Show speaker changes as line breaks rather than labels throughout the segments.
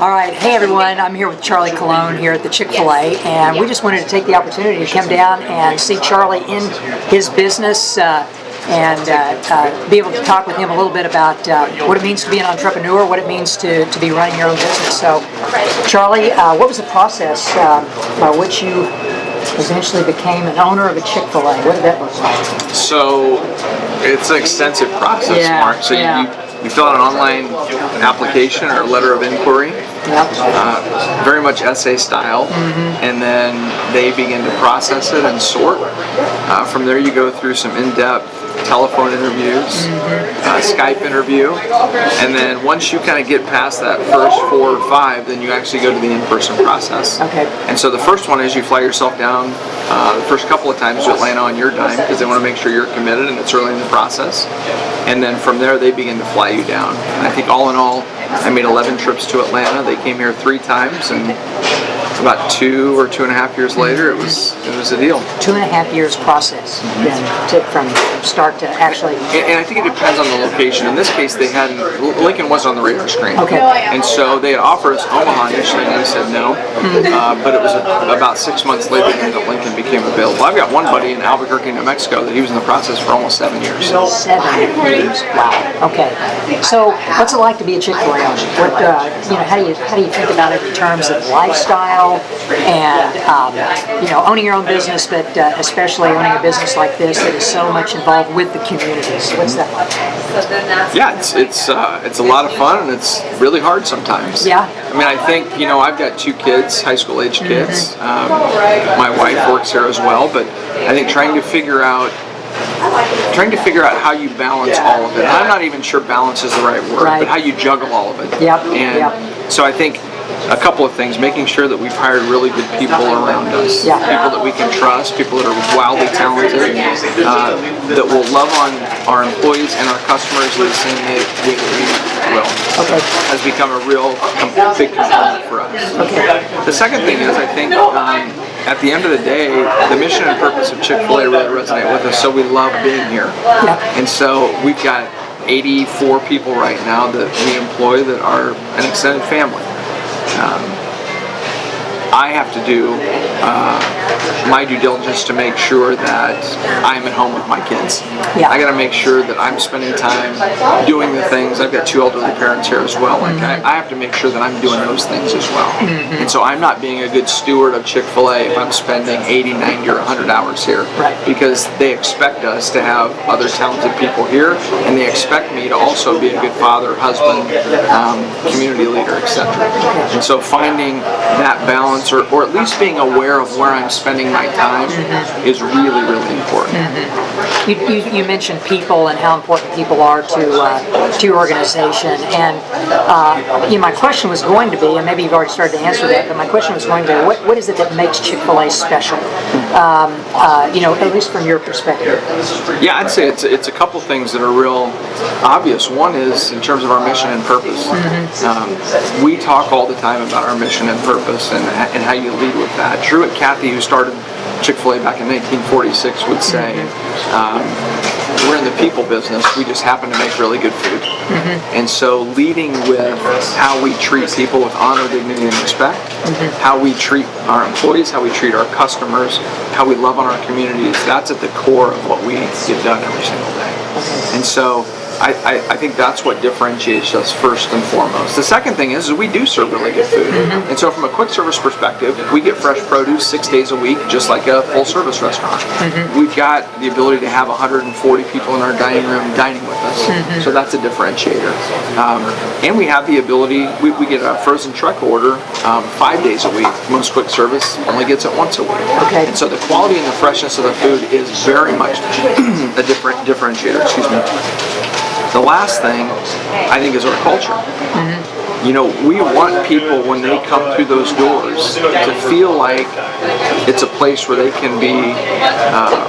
All right, hey everyone, I'm here with Charlie Cologne here at the Chick-Fil-A, and we just wanted to take the opportunity to come down and see Charlie in his business and be able to talk with him a little bit about what it means to be an entrepreneur, what it means to be running your own business. So, Charlie, what was the process by which you eventually became an owner of a Chick-fil-A? What did that look like?
So, it's an extensive process, Mark. So you fill out an online application or a letter of inquiry, very much essay style, and then they begin to process it and sort. From there you go through some in-depth telephone interviews, Skype interview, and then once you kind of get past that first 4 or 5, then you actually go to the in-person process.
Okay.
And so the first one is you fly yourself down the first couple of times to Atlanta on your dime because they want to make sure you're committed and it's early in the process. And then from there they begin to fly you down. And I think all in all, I made 11 trips to Atlanta. They came here 3 times, and about 2 or 2.5 years later, it was a deal.
2.5 years process, then from start to actually.
And I think it depends on the location. In this case, Lincoln wasn't on the radar screen.
Okay.
And so they had offered us Omaha initially, and we said no. But it was about 6 months later that Lincoln became available. I've got one buddy in Albuquerque, New Mexico, that he was in the process for almost 7 years.
7 years. Wow. Okay. So, what's it like to be a Chick-fil-A owner? What how do you think about it in terms of lifestyle and owning your own business, but especially owning a business like this that is so much involved with the communities? What's that like?
Yeah, it's a lot of fun, and it's really hard sometimes.
Yeah.
I mean, I think I've got 2 kids, high school age kids. My wife works here as well, but I think trying to figure out how you balance all of it. And I'm not even sure balance is the right word, but how you juggle all of it. So I think a couple of things, making sure that we've hired really good people around us, people that we can trust, people that are wildly talented, that will love on our employees and our customers the same way we will.
Okay.
Has become a real big component for us.
Okay.
The second thing is, I think, at the end of the day, the mission and purpose of Chick-fil-A really resonate with us, so we love being here. And so we've got 84 people right now that we employ that are an extended family. I have to do my due diligence to make sure that I'm at home with my kids. I got to make sure that I'm spending time doing the things. I've got 2 elderly parents here as well. Like I have to make sure that I'm doing those things as well. And so I'm not being a good steward of Chick-fil-A if I'm spending 80, 90, or 100 hours here. Because they expect us to have other talented people here, and they expect me to also be a good father, husband, community leader, etc. And so finding that balance, or at least being aware of where I'm spending my time is really, really important.
You mentioned people and how important people are to your organization, and my question was going to be, and maybe you've already started to answer that, but my question was going to be, what is it that makes Chick-fil-A special? At least from your perspective.
Yeah, I'd say it's a couple things that are real obvious. One is in terms of our mission and purpose. We talk all the time about our mission and purpose and how you lead with that. Drew and Kathy, who started Chick-fil-A back in 1946, would say, we're in the people business, we just happen to make really good food. And so leading with how we treat people with honor, dignity, and respect, how we treat our employees, how we treat our customers, how we love on our communities, that's at the core of what we get done every single day. And so I think that's what differentiates us first and foremost. The second thing is we do serve really good food. And so from a quick service perspective, we get fresh produce 6 days a week, just like a full service restaurant. We've got the ability to have 140 people in our dining room dining with us. So that's a differentiator. And we have the ability, we get a frozen truck order 5 days a week. Most quick service only gets it once a week. And so the quality and the freshness of the food is very much a differentiator. The last thing, I think, is our culture. We want people, when they come through those doors, to feel like it's a place where they can be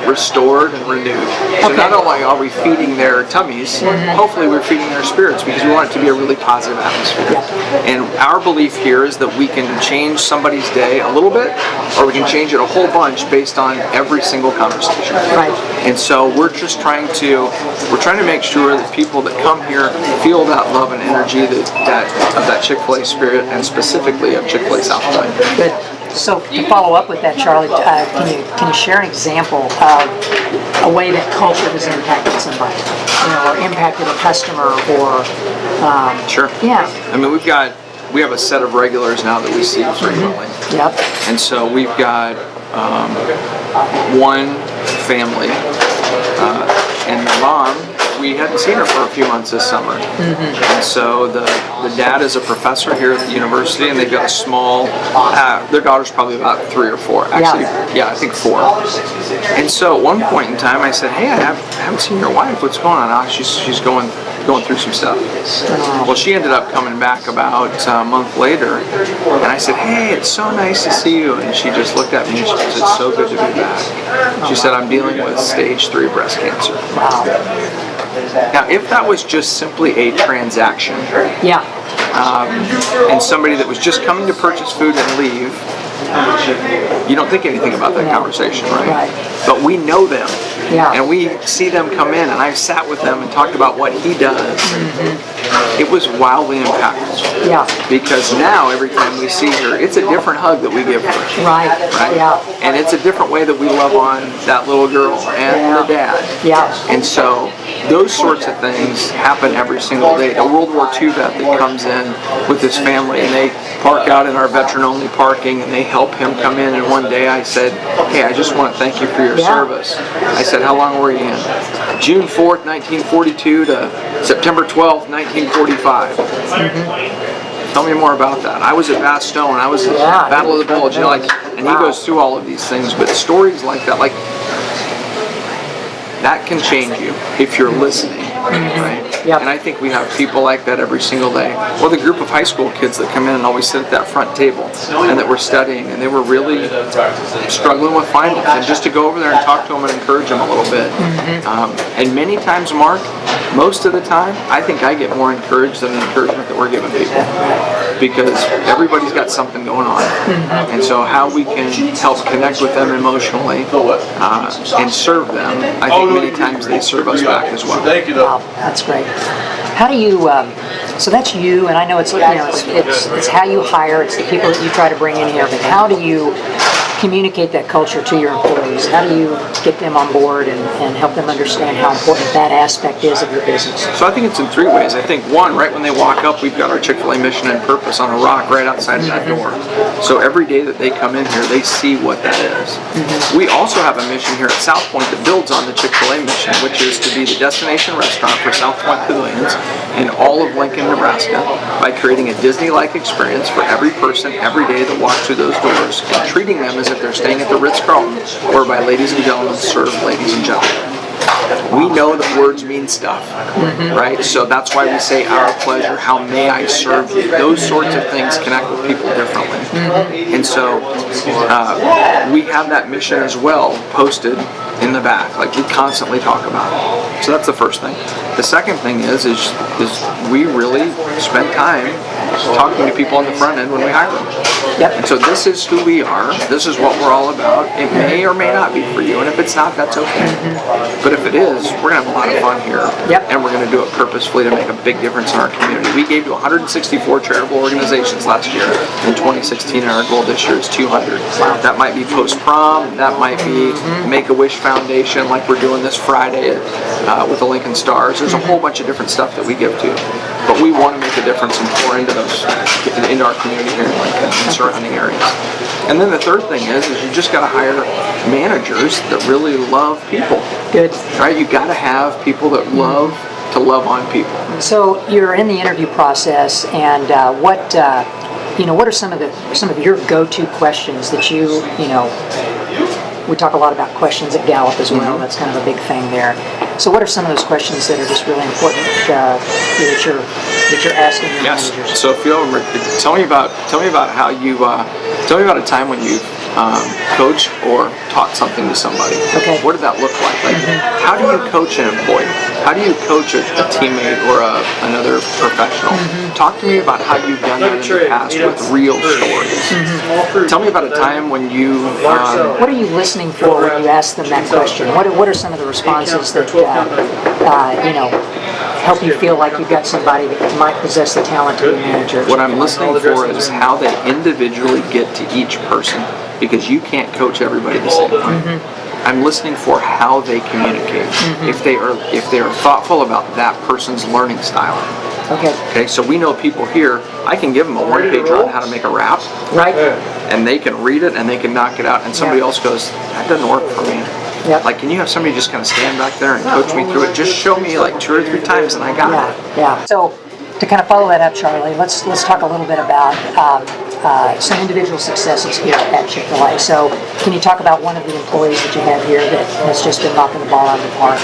restored and renewed. So not only are we feeding their tummies, hopefully we're feeding their spirits, because we want it to be a really positive atmosphere. And our belief here is that we can change somebody's day a little bit, or we can change it a whole bunch based on every single conversation.
Right.
And so we're trying to make sure that people that come here feel that love and energy of that Chick-fil-A spirit, and specifically of Chick-fil-A Southside.
Good. So to follow up with that, Charlie, can you share an example of a way that culture has impacted somebody, or impacted a customer, or
Sure.
Yeah.
I mean, we have a set of regulars now that we see frequently.
Yep.
And so we've got one family, and the mom, we hadn't seen her for a few months this summer. And so the dad is a professor here at the university, and they've got a small, their daughter's probably about 3 or 4. Actually, yeah, I think 4. And so at one point in time I said, hey, I haven't seen your wife. What's going on? Oh, she's going through some stuff. Well, she ended up coming back about a month later, and I said, hey, it's so nice to see you. And she just looked at me and she said, it's so good to be back. She said, I'm dealing with stage 3 breast cancer.
Wow.
Now, if that was just simply a transaction,
Yeah.
And somebody that was just coming to purchase food and leave, you don't think anything about that conversation, right? But we know them, and we see them come in, and I've sat with them and talked about what he does. It was wildly impactful.
Yeah.
Because now every time we see her, it's a different hug that we give her.
Right. Yeah.
And it's a different way that we love on that little girl and the dad.
Yeah.
And so those sorts of things happen every single day. A World War II vet that comes in with his family, and they park out in our veteran-only parking, and they help him come in. And one day I said, hey, I just want to thank you for your service. I said, how long were you in? June 4th, 1942 to September 12th, 1945. Tell me more about that. I was at Bastogne. I was at Battle of the Bulge. And he goes through all of these things. But stories like that, that can change you if you're listening, right?
Yep.
And I think we have people like that every single day. Or the group of high school kids that come in and always sit at that front table, and that were studying, and they were really struggling with finals, and just to go over there and talk to them and encourage them a little bit. And many times, Mark, most of the time, I think I get more encouraged than the encouragement that we're giving people, because everybody's got something going on. And so how we can help connect with them emotionally and serve them, I think many times they serve us back as well.
Wow, that's great. How do you? So that's you, and I know it's it's how you hire. It's the people that you try to bring in here. But how do you communicate that culture to your employees? How do you get them on board and help them understand how important that aspect is of your business?
So I think it's in 3 ways. I think one, right when they walk up, we've got our Chick-fil-A mission and purpose on a rock right outside of that door. So every day that they come in here, they see what that is. We also have a mission here at South Point that builds on the Chick-fil-A mission, which is to be the destination restaurant for South Point Pavilions and all of Lincoln, Nebraska, by creating a Disney-like experience for every person every day that walks through those doors, and treating them as if they're staying at the Ritz-Carlton, whereby ladies and gentlemen serve ladies and gentlemen. We know that words mean stuff, right? So that's why we say our pleasure, how may I serve you? Those sorts of things connect with people differently. And so we have that mission as well posted in the back, like we constantly talk about it. So that's the first thing. The second thing is we really spend time talking to people on the front end when we hire them. And so this is who we are. This is what we're all about. It may or may not be for you, and if it's not, that's okay. But if it is, we're going to have a lot of fun here, and we're going to do it purposefully to make a big difference in our community. We gave to 164 charitable organizations last year in 2016, and our goal this year is 200. That might be post-prom, that might be Make-A-Wish Foundation, like we're doing this Friday with the Lincoln Stars. There's a whole bunch of different stuff that we give to. But we want to make a difference and pour into our community here in Lincoln and surrounding areas. And then the third thing is you just got to hire managers that really love people.
Good.
Right? You got to have people that love to love on people.
So you're in the interview process, and what are some of your go-to questions that you we talk a lot about questions at Gallup as well. That's kind of a big thing there. So what are some of those questions that are just really important that you're asking your managers?
So if you tell me about how you tell me about a time when you've coached or taught something to somebody.
Okay.
What did that look like? Like, how do you coach an employee? How do you coach a teammate or another professional? Talk to me about how you've done that in the past with real stories. Tell me about a time when you...
what are you listening for when you ask them that question? What are some of the responses that, help you feel like you've got somebody that might possess the talent to be a manager?
What I'm listening for is how they individually get to each person, because you can't coach everybody the same way. I'm listening for how they communicate. If they are thoughtful about that person's learning style. Okay. So we know people here. I can give them a one-pager on how to make a rap,
right?
And they can read it and they can knock it out. And somebody else goes, "That doesn't work for me."
Yep.
Like, can you have somebody just kind of stand back there and coach me through it? Just show me like 2 or 3 times and I got it.
Yeah. So to kind of follow that up, Charlie, let's talk a little bit about some individual successes here at Chick-Fil-A. So can you talk about one of the employees that you have here that has just been knocking the ball out of the park,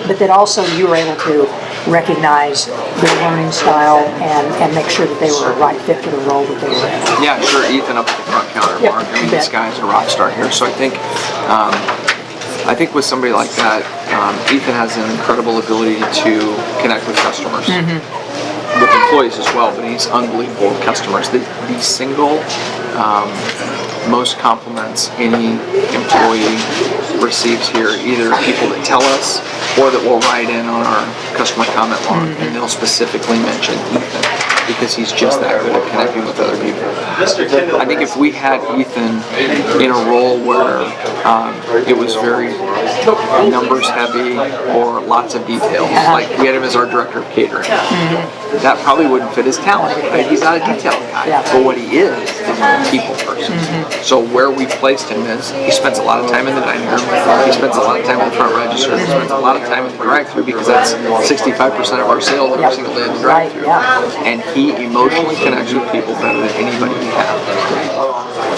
but that also you were able to recognize their learning style and make sure that they were a right fit for the role that they were in?
Yeah, sure. Ethan up at the front counter, Mark. I mean, this guy's a rock star here. So I think with somebody like that, Ethan has an incredible ability to connect with customers, with employees as well, but he's unbelievable with customers. The single most compliments any employee receives here, either people that tell us or that will write in on our customer comment log, and they'll specifically mention Ethan because he's just that good at connecting with other people. I think if we had Ethan in a role where it was very numbers heavy or lots of details, like we had him as our director of catering, that probably wouldn't fit his talent. Right? He's not a detail guy, but what he is a people person. So where we placed him is he spends a lot of time in the dining room, he spends a lot of time in the front register, he spends a lot of time in the drive-thru, because that's 65% of our sales every single day in the drive-thru. And he emotionally connects with people better than anybody we have.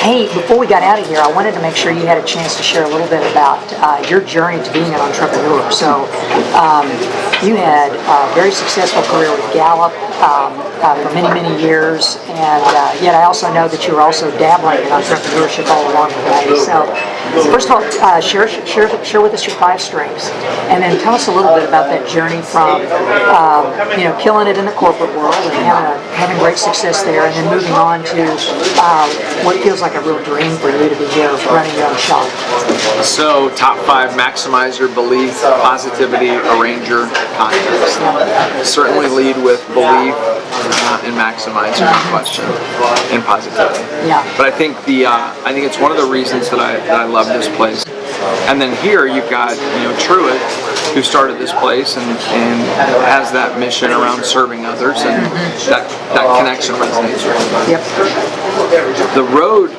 Hey, before we got out of here, I wanted to make sure you had a chance to share a little bit about your journey to being an entrepreneur. So you had a very successful career with Gallup for many, many years, and yet I also know that you were also dabbling in entrepreneurship all along the way. So first of all, share with us your 5 strengths, and then tell us a little bit about that journey from killing it in the corporate world and having great success there, and then moving on to what feels like a real dream for you to be here running your own shop.
So top 5: maximize your belief, positivity, arrange your context. Certainly lead with belief and maximize your question and positivity. But I think it's one of the reasons that I love this place. And then here you've got Truett, who started this place and has that mission around serving others, and that connects and resonates with me. The road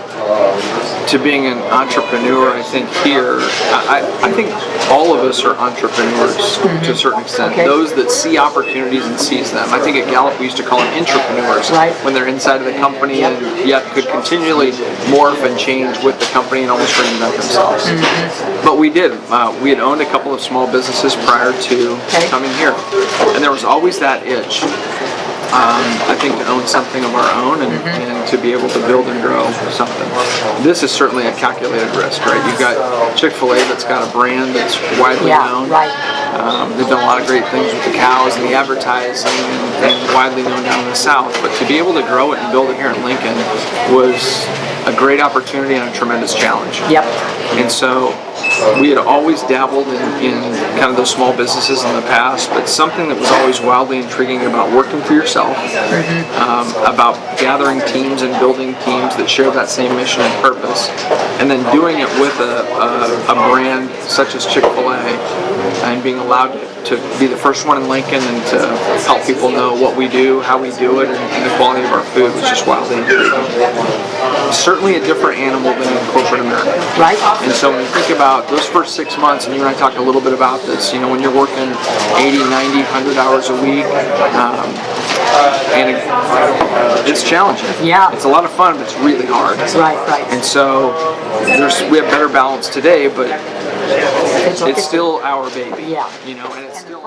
to being an entrepreneur, I think here, I think all of us are entrepreneurs to a certain extent. Those that see opportunities and seize them. I think at Gallup we used to call them intrapreneurs when they're inside of the company and yet could continually morph and change with the company and almost reinvent themselves. But we did. We had owned a couple of small businesses prior to coming here, and there was always that itch. I think to own something of our own and to be able to build and grow something. This is certainly a calculated risk, right? You've got Chick-Fil-A that's got a brand that's widely known. They've done a lot of great things with the cows and the advertising and widely known down in the South. But to be able to grow it and build it here in Lincoln was a great opportunity and a tremendous challenge. And so we had always dabbled in kind of those small businesses in the past, but something that was always wildly intriguing about working for yourself, about gathering teams and building teams that share that same mission and purpose, and then doing it with a brand such as Chick-fil-A, and being allowed to be the first one in Lincoln and to help people know what we do, how we do it, and the quality of our food was just wildly intriguing. Certainly a different animal than in corporate America. And so when you think about those first 6 months, and you and I talked a little bit about this, when you're working 80, 90, 100 hours a week, and it's challenging. It's a lot of fun, but it's really hard. And so we have better balance today, but it's still our baby. And it's still